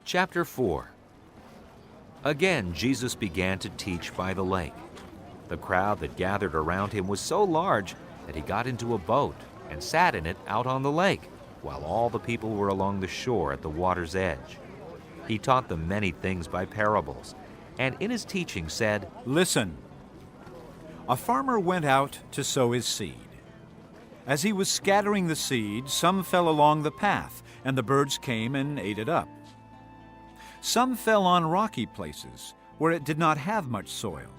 Chapter 4. Again, Jesus began to teach by the lake. The crowd that gathered around him was so large that he got into a boat and sat in it out on the lake, while all the people were along the shore at the water's edge. He taught them many things by parables, and in his teaching said, "Listen, a farmer went out to sow his seed. As he was scattering the seed, some fell along the path, and the birds came and ate it up. Some fell on rocky places, where it did not have much soil.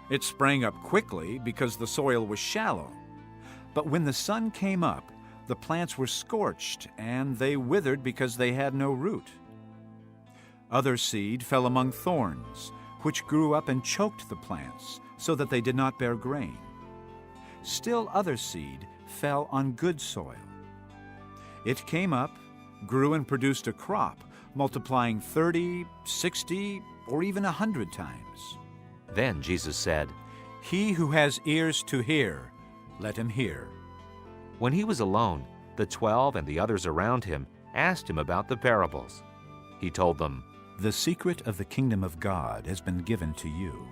It sprang up quickly because the soil was shallow. But when the sun came up, the plants were scorched, and they withered because they had no root. Other seed fell among thorns, which grew up and choked the plants, so that they did not bear grain. Still other seed fell on good soil. It came up, grew and produced a crop, multiplying 30, 60, or even 100 times." Then Jesus said, "He who has ears to hear, let him hear." When he was alone, the 12 and the others around him asked him about the parables. He told them, "The secret of the kingdom of God has been given to you.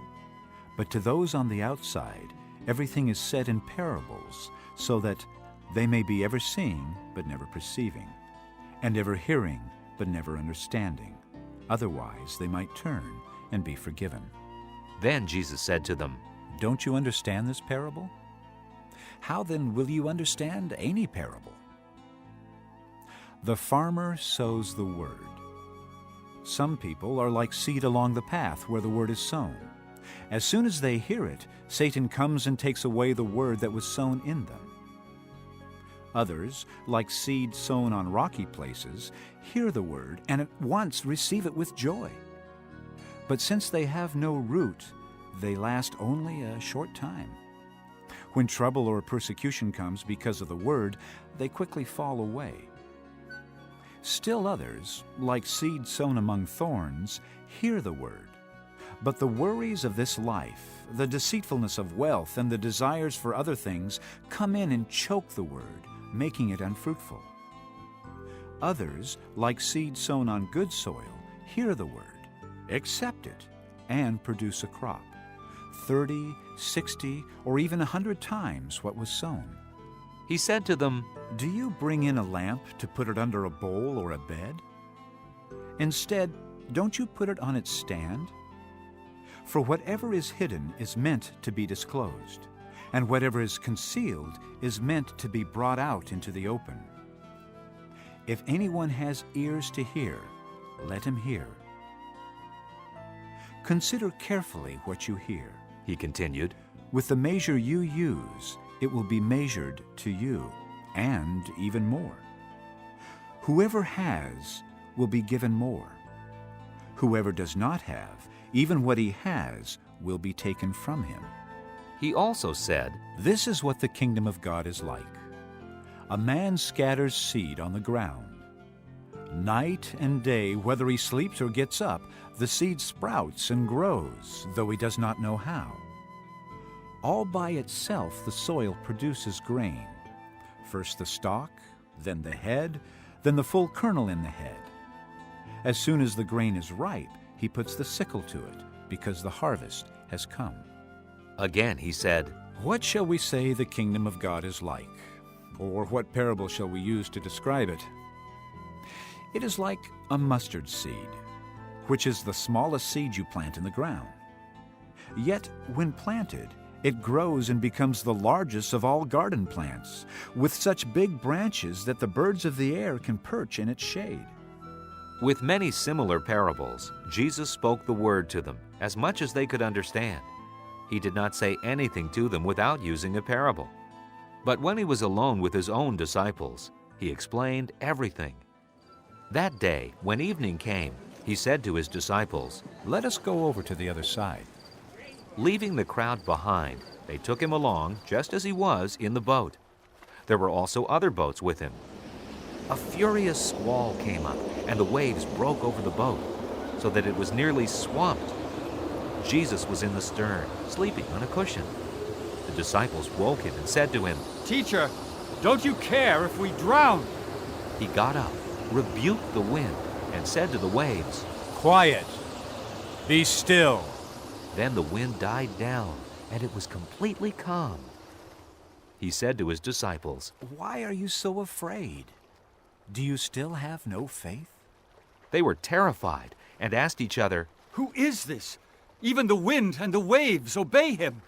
But to those on the outside, everything is said in parables, so that they may be ever seeing but never perceiving, and ever hearing but never understanding. Otherwise they might turn and be forgiven." Then Jesus said to them, "Don't you understand this parable? How then will you understand any parable? The farmer sows the word. Some people are like seed along the path where the word is sown. As soon as they hear it, Satan comes and takes away the word that was sown in them. Others, like seed sown on rocky places, hear the word and at once receive it with joy. But since they have no root, they last only a short time. When trouble or persecution comes because of the word, they quickly fall away. Still others, like seed sown among thorns, hear the word. But the worries of this life, the deceitfulness of wealth, and the desires for other things come in and choke the word, making it unfruitful. Others, like seed sown on good soil, hear the word, accept it, and produce a crop, 30, 60, or even 100 times what was sown." He said to them, "Do you bring in a lamp to put it under a bowl or a bed? Instead, don't you put it on its stand? For whatever is hidden is meant to be disclosed, and whatever is concealed is meant to be brought out into the open. If anyone has ears to hear, let him hear. Consider carefully what you hear," he continued. "With the measure you use, it will be measured to you, and even more. Whoever has will be given more. Whoever does not have, even what he has will be taken from him." He also said, "This is what the kingdom of God is like. A man scatters seed on the ground. Night and day, whether he sleeps or gets up, the seed sprouts and grows, though he does not know how. All by itself the soil produces grain, first the stalk, then the head, then the full kernel in the head. As soon as the grain is ripe, he puts the sickle to it, because the harvest has come." Again he said, "What shall we say the kingdom of God is like? Or what parable shall we use to describe it? It is like a mustard seed, which is the smallest seed you plant in the ground. Yet when planted, it grows and becomes the largest of all garden plants, with such big branches that the birds of the air can perch in its shade." With many similar parables, Jesus spoke the word to them, as much as they could understand. He did not say anything to them without using a parable. But when he was alone with his own disciples, he explained everything. That day, when evening came, he said to his disciples, "Let us go over to the other side." Leaving the crowd behind, they took him along just as he was in the boat. There were also other boats with him. A furious squall came up, and the waves broke over the boat, so that it was nearly swamped. Jesus was in the stern, sleeping on a cushion. The disciples woke him and said to him, "Teacher, don't you care if we drown?" He got up, rebuked the wind, and said to the waves, "Quiet! Be still!" Then the wind died down, and it was completely calm. He said to his disciples, "Why are you so afraid? Do you still have no faith?" They were terrified and asked each other, Who is this? Even the wind and the waves obey him.